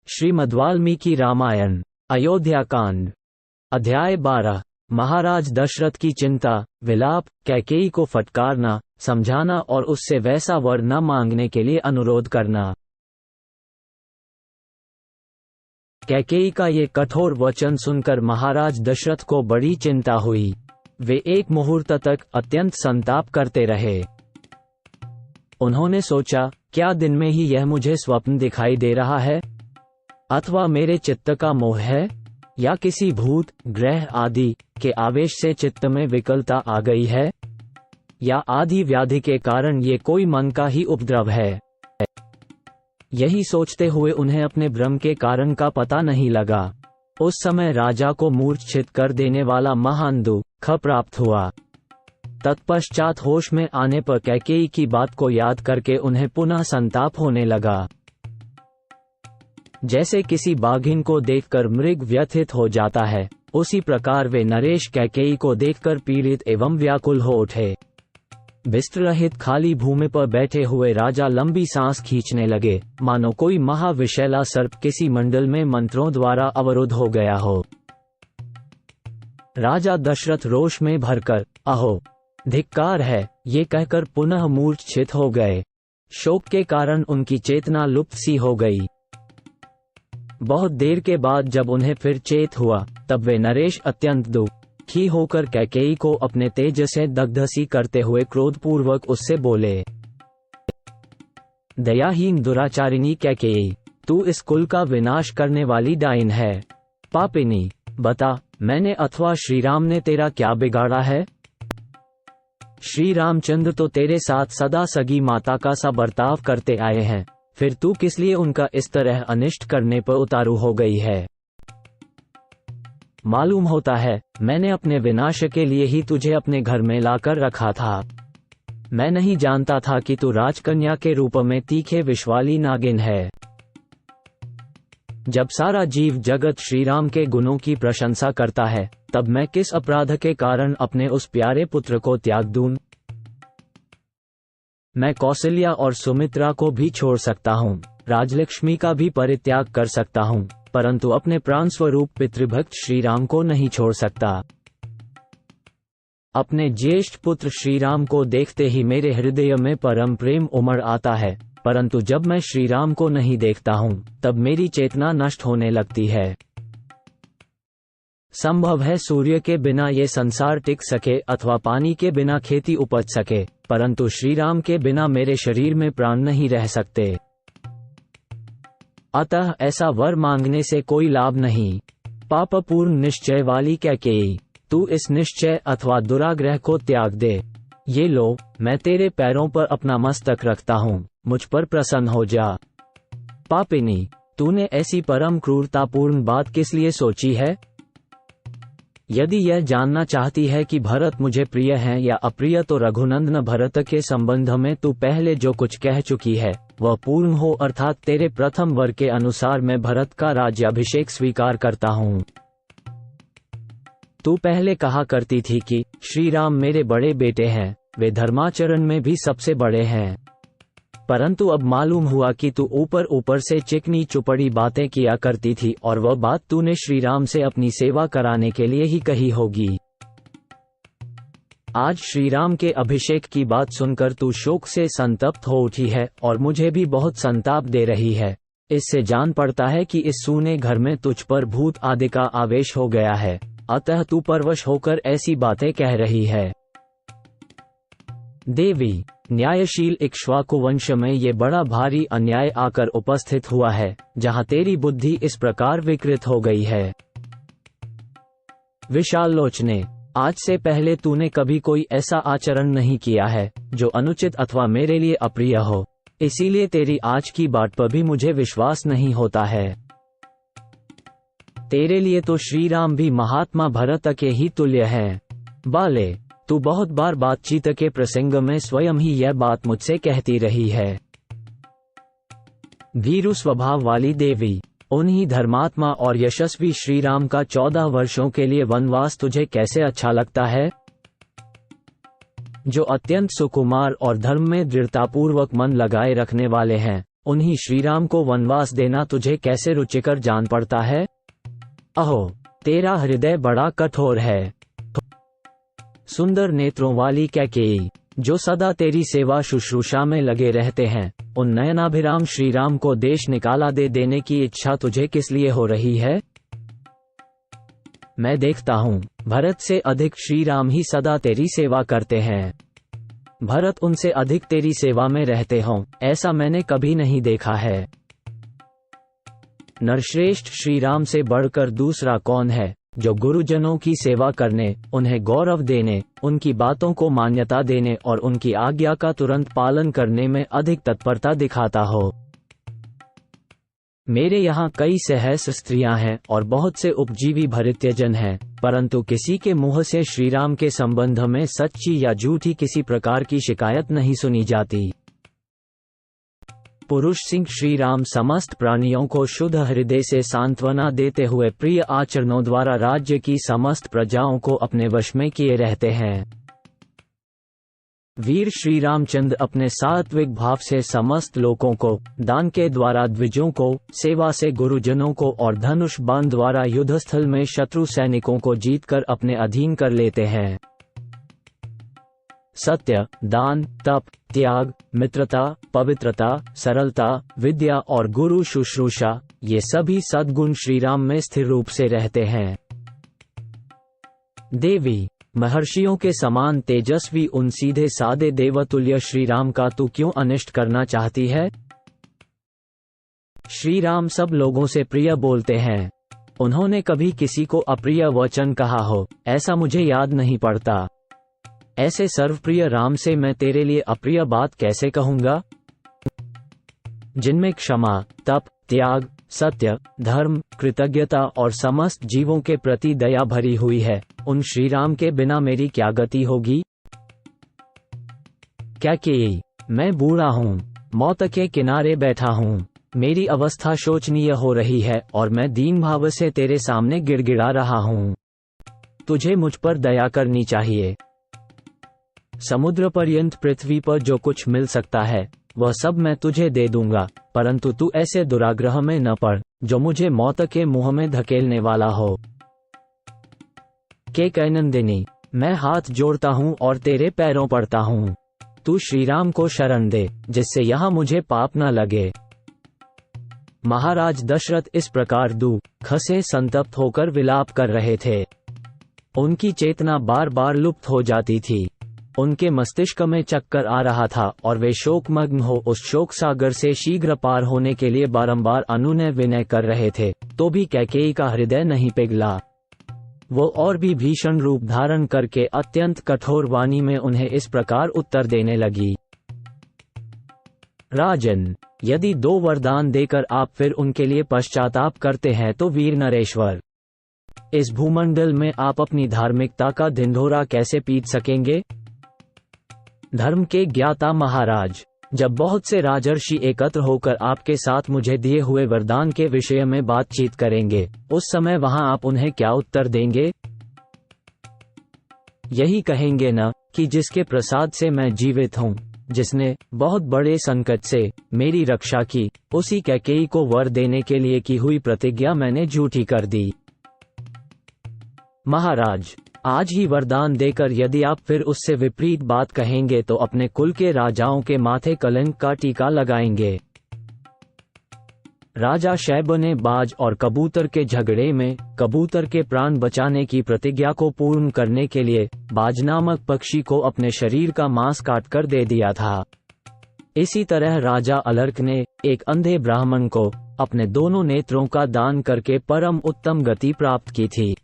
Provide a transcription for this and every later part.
श्रीमद्वाल्मीकि रामायण अयोध्या कांड अध्याय 12। महाराज दशरथ की चिंता, विलाप, कैकेयी को फटकारना, समझाना और उससे वैसा वर न मांगने के लिए अनुरोध करना। कैकेयी का ये कठोर वचन सुनकर महाराज दशरथ को बड़ी चिंता हुई। वे एक मुहूर्त तक अत्यंत संताप करते रहे। उन्होंने सोचा, क्या दिन में ही यह मुझे स्वप्न दिखाई दे रहा है, अथवा मेरे चित्त का मोह है, या किसी भूत, ग्रह आदि के आवेश से चित्त में विकलता आ गई है, या आदि व्याधि के कारण ये कोई मन का ही उपद्रव है। यही सोचते हुए उन्हें अपने भ्रम के कारण का पता नहीं लगा। उस समय राजा को मूर्छित कर देने वाला महान दुख प्राप्त हुआ। तत्पश्चात होश में आने पर कैकेयी की बात को याद करके उन्हें पुनः संताप होने लगा। जैसे किसी बाघिन को देखकर मृग व्यथित हो जाता है, उसी प्रकार वे नरेश कैकेयी को देखकर पीड़ित एवं व्याकुल हो उठे। विस्त्रहित खाली भूमि पर बैठे हुए राजा लंबी सांस खींचने लगे, मानो कोई महाविषैला सर्प किसी मंडल में मंत्रों द्वारा अवरुद्ध हो गया हो। राजा दशरथ रोष में भरकर अहो धिक्कार है, ये कहकर पुनः मूर्छित हो गए। शोक के कारण उनकी चेतना लुप्त सी हो गई। बहुत देर के बाद जब उन्हें फिर चेत हुआ, तब वे नरेश अत्यंत दुखी होकर कैकेयी को अपने तेज से दग्ध सी करते हुए क्रोधपूर्वक उससे बोले, दयाहीन दुराचारिणी कैकेयी, तू इस कुल का विनाश करने वाली डाइन है। पापिनी, बता, मैंने अथवा श्रीराम ने तेरा क्या बिगाड़ा है? श्री रामचंद्र तो तेरे साथ सदा सगी माता का सा बर्ताव करते आए हैं, फिर तू किस लिए उनका इस तरह अनिष्ट करने पर उतारू हो गई है? मालूम होता है, मैंने अपने विनाश के लिए ही तुझे अपने घर में लाकर रखा था। मैं नहीं जानता था कि तू राजकन्या के रूप में तीखे विश्वाली नागिन है। जब सारा जीव जगत श्रीराम के गुणों की प्रशंसा करता है, तब मैं किस अपराध के कारण अपने उस प्यारे पुत्र को त्याग दूं? मैं कौशल्या और सुमित्रा को भी छोड़ सकता हूँ, राजलक्ष्मी का भी परित्याग कर सकता हूँ, परंतु अपने प्राण स्वरूप पितृभक्त श्रीराम को नहीं छोड़ सकता। अपने ज्येष्ठ पुत्र श्रीराम को देखते ही मेरे हृदय में परम प्रेम उमड़ आता है, परंतु जब मैं श्रीराम को नहीं देखता हूँ, तब मेरी चेतना नष्ट होने लगती है। संभव है सूर्य के बिना ये संसार टिक सके अथवा पानी के बिना खेती उपज सके, परंतु श्रीराम के बिना मेरे शरीर में प्राण नहीं रह सकते। अतः ऐसा वर मांगने से कोई लाभ नहीं। पापपूर्ण निश्चय वाली कैकेयी, तू इस निश्चय अथवा दुराग्रह को त्याग दे। ये लो, मैं तेरे पैरों पर अपना मस्तक रखता हूँ, मुझ पर प्रसन्न हो जा। पापिनी, तूने ऐसी परम क्रूरतापूर्ण बात किस लिए सोची है? यदि यह जानना चाहती है कि भरत मुझे प्रिय है या अप्रिय, तो रघुनंदन भरत के संबंध में तू पहले जो कुछ कह चुकी है वह पूर्ण हो, अर्थात तेरे प्रथम वर के अनुसार मैं भरत का राज्याभिषेक स्वीकार करता हूँ। तू पहले कहा करती थी कि श्री राम मेरे बड़े बेटे हैं, वे धर्माचरण में भी सबसे बड़े हैं, परंतु अब मालूम हुआ कि तू ऊपर ऊपर से चिकनी चुपड़ी बातें किया करती थी, और वह बात तूने श्रीराम से अपनी सेवा कराने के लिए ही कही होगी। आज श्रीराम के अभिषेक की बात सुनकर तू शोक से संतप्त हो उठी है और मुझे भी बहुत संताप दे रही है। इससे जान पड़ता है कि इस सूने घर में तुझ पर भूत आदि का आवेश हो गया है, अतः तू परवश होकर ऐसी बातें कह रही है। देवी, न्यायशील इक्ष्वाकु वंश में ये बड़ा भारी अन्याय आकर उपस्थित हुआ है, जहाँ तेरी बुद्धि इस प्रकार विकृत हो गई है। विशालोचने, आज से पहले तूने कभी कोई ऐसा आचरण नहीं किया है जो अनुचित अथवा मेरे लिए अप्रिय हो, इसीलिए तेरी आज की बात पर भी मुझे विश्वास नहीं होता है। तेरे लिए तो श्रीराम भी महात्मा भरत के ही तुल्य हैं। बाले, तू बहुत बार बातचीत के प्रसंग में स्वयं ही यह बात मुझसे कहती रही है। भीरु स्वभाव वाली देवी, उन्हीं धर्मात्मा और यशस्वी श्रीराम का 14 वर्षों के लिए वनवास तुझे कैसे अच्छा लगता है? जो अत्यंत सुकुमार और धर्म में दृढ़तापूर्वक मन लगाए रखने वाले हैं, उन्हीं श्रीराम को वनवास देना तुझे कैसे रुचिकर जान पड़ता है? अहो, तेरा हृदय बड़ा कठोर है। सुंदर नेत्रों वाली कैकेयी, जो सदा तेरी सेवा शुश्रूषा में लगे रहते हैं, उन नयनाभिराम श्रीराम को देश निकाला दे देने की इच्छा तुझे किस लिए हो रही है? मैं देखता हूँ, भरत से अधिक श्रीराम ही सदा तेरी सेवा करते हैं। भरत उनसे अधिक तेरी सेवा में रहते हों, ऐसा मैंने कभी नहीं देखा है। नरश्रेष्ठ श्रीराम से बढ़कर दूसरा कौन है, जो गुरुजनों की सेवा करने, उन्हें गौरव देने, उनकी बातों को मान्यता देने और उनकी आज्ञा का तुरंत पालन करने में अधिक तत्परता दिखाता हो। मेरे यहाँ कई सहस्र स्त्रियां हैं और बहुत से उपजीवी भृत्यजन हैं, परंतु किसी के मुंह से श्रीराम के संबंध में सच्ची या झूठी किसी प्रकार की शिकायत नहीं सुनी जाती। पुरुष सिंह श्रीराम समस्त प्राणियों को शुद्ध हृदय से सांत्वना देते हुए प्रिय आचरणों द्वारा राज्य की समस्त प्रजाओं को अपने वश में किए रहते हैं। वीर श्री रामचंद्र अपने सात्विक भाव से समस्त लोगों को, दान के द्वारा द्विजों को, सेवा से गुरुजनों को और धनुष बाण द्वारा युद्धस्थल में शत्रु सैनिकों को जीतकर अपने अधीन कर लेते हैं। सत्य, दान, तप, त्याग, मित्रता, पवित्रता, सरलता, विद्या और गुरु शुश्रूषा, ये सभी सद्गुण श्रीराम में स्थिर रूप से रहते हैं। देवी, महर्षियों के समान तेजस्वी उन सीधे सादे देवतुल्य श्रीराम का तू क्यों अनिष्ट करना चाहती है? श्रीराम सब लोगों से प्रिय बोलते हैं। उन्होंने कभी किसी को अप्रिय वचन कहा हो, ऐसा मुझे याद नहीं पड़ता। ऐसे सर्वप्रिय राम से मैं तेरे लिए अप्रिय बात कैसे कहूंगा? जिनमें क्षमा, तप, त्याग, सत्य, धर्म, कृतज्ञता और समस्त जीवों के प्रति दया भरी हुई है, उन श्रीराम के बिना मेरी क्या गति होगी? कैकेयी, मैं बूढ़ा हूँ, मौत के किनारे बैठा हूँ, मेरी अवस्था शोचनीय हो रही है और मैं दीन भाव से तेरे सामने गिड़गिड़ा रहा हूँ। तुझे मुझ पर दया करनी चाहिए। समुद्र पर्यंत पृथ्वी पर जो कुछ मिल सकता है वह सब मैं तुझे दे दूंगा, परंतु तू ऐसे दुराग्रह में न पड़ जो मुझे मौत के मुंह में धकेलने वाला हो। कैकनंदिनी, मैं हाथ जोड़ता हूँ और तेरे पैरों पड़ता हूँ। तू श्रीराम को शरण दे, जिससे यहाँ मुझे पाप न लगे। महाराज दशरथ इस प्रकार दुख से संतप्त होकर विलाप कर रहे थे। उनकी चेतना बार बार लुप्त हो जाती थी। उनके मस्तिष्क में चक्कर आ रहा था और वे शोकमग्न हो उस शोक सागर से शीघ्र पार होने के लिए बारंबार अनुनय विनय कर रहे थे, तो भी कैकेयी का हृदय नहीं पिघला। वो और भी भीषण रूप धारण करके अत्यंत कठोर वाणी में उन्हें इस प्रकार उत्तर देने लगी। राजन, यदि 2 वरदान देकर आप फिर उनके लिए पश्चाताप करते हैं तो वीर नरेश्वर, इस भूमंडल में आप अपनी धार्मिकता का ढिंढोरा कैसे पीट सकेंगे? धर्म के ज्ञाता महाराज, जब बहुत से राजर्षि एकत्र होकर आपके साथ मुझे दिए हुए वरदान के विषय में बातचीत करेंगे, उस समय वहां आप उन्हें क्या उत्तर देंगे? यही कहेंगे न कि जिसके प्रसाद से मैं जीवित हूँ, जिसने बहुत बड़े संकट से मेरी रक्षा की, उसी कैकेयी को वर देने के लिए की हुई प्रतिज्ञा मैंने झूठी कर दी। महाराज, आज ही वरदान देकर यदि आप फिर उससे विपरीत बात कहेंगे तो अपने कुल के राजाओं के माथे कलंक का टीका लगाएंगे। राजा शैब ने बाज और कबूतर के झगड़े में कबूतर के प्राण बचाने की प्रतिज्ञा को पूर्ण करने के लिए बाज नामक पक्षी को अपने शरीर का मांस काटकर दे दिया था। इसी तरह राजा अलर्क ने एक अंधे ब्राह्मण को अपने दोनों नेत्रों का दान करके परम उत्तम गति प्राप्त की थी।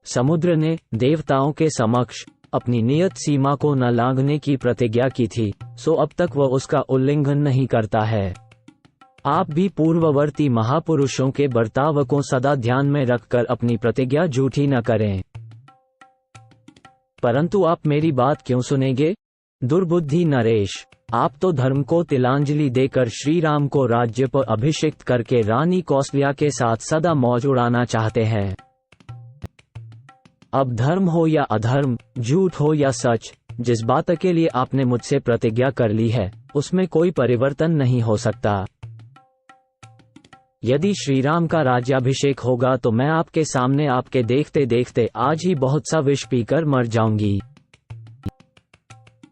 समुद्र ने देवताओं के समक्ष अपनी नियत सीमा को न लांघने की प्रतिज्ञा की थी, सो अब तक वह उसका उल्लंघन नहीं करता है। आप भी पूर्ववर्ती महापुरुषों के बर्ताव को सदा ध्यान में रखकर अपनी प्रतिज्ञा झूठी न करें। परंतु आप मेरी बात क्यों सुनेंगे? दुर्बुद्धि नरेश, आप तो धर्म को तिलांजलि देकर श्रीराम को राज्य पर अभिषिक्त करके रानी कौशल्या के साथ सदा मौज उड़ाना चाहते हैं। अब धर्म हो या अधर्म, झूठ हो या सच, जिस बात के लिए आपने मुझसे प्रतिज्ञा कर ली है, उसमें कोई परिवर्तन नहीं हो सकता। यदि श्री राम का राज्याभिषेक होगा तो मैं आपके सामने आपके देखते देखते आज ही बहुत सा विष पीकर मर जाऊंगी।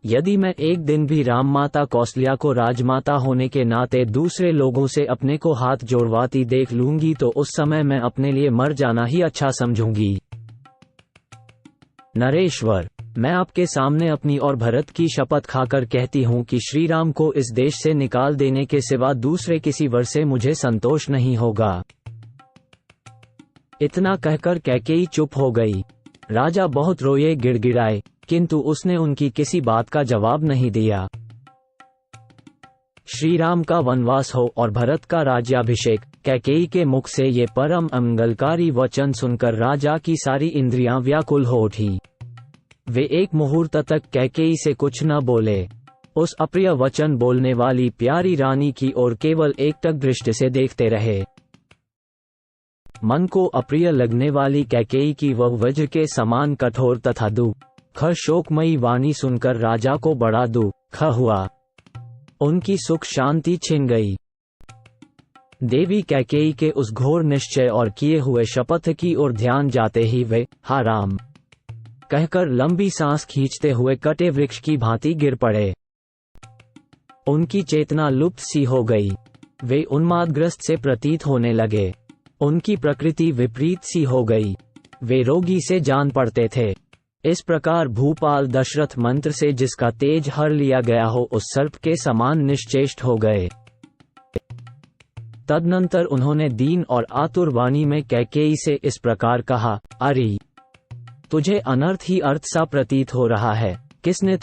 यदि मैं एक दिन भी राम माता कौशल्या को राजमाता होने के नाते दूसरे लोगों से अपने को हाथ जोड़वाती देख लूंगी तो उस समय मैं अपने लिए मर जाना ही अच्छा समझूंगी। नरेश्वर, मैं आपके सामने अपनी और भरत की शपथ खाकर कहती हूँ कि श्री राम को इस देश से निकाल देने के सिवा दूसरे किसी वर से मुझे संतोष नहीं होगा। इतना कहकर कैकेयी चुप हो गई। राजा बहुत रोए, गिड़गिड़ाए, किंतु उसने उनकी किसी बात का जवाब नहीं दिया। श्री राम का वनवास हो और भरत का राज्याभिषेक, कैकेयी के मुख से ये परम अमंगलकारी वचन सुनकर राजा की सारी इंद्रियां व्याकुल हो उठी। वे एक मुहूर्त तक कैकेयी से कुछ न बोले। उस अप्रिय वचन बोलने वाली प्यारी रानी की ओर केवल एकटक दृष्टि से देखते रहे। मन को अप्रिय लगने वाली कैकेयी की वह वज्र के समान कठोर तथा दुख शोकमयी वाणी सुनकर राजा को बड़ा दुख हुआ। उनकी सुख शांति छिन गई। देवी कैकेयी के उस घोर निश्चय और किए हुए शपथ की ओर ध्यान जाते ही वे हा राम कहकर लंबी सांस खींचते हुए कटे वृक्ष की भांति गिर पड़े। उनकी चेतना लुप्त सी हो गई। वे उन्मादग्रस्त से प्रतीत होने लगे। उनकी प्रकृति विपरीत सी हो गई। वे रोगी से जान पड़ते थे। इस प्रकार भूपाल दशरथ मंत्र से जिसका तेज हर लिया गया हो उस सर्प के समान निश्चेष्ट हो गए। तदनंतर उन्होंने दीन और आतुर वाणी में कैकेयी से इस प्रकार कहा, अरे तुझे अनर्थ ही अर्थ सा प्रतीत हो रहा है। किसने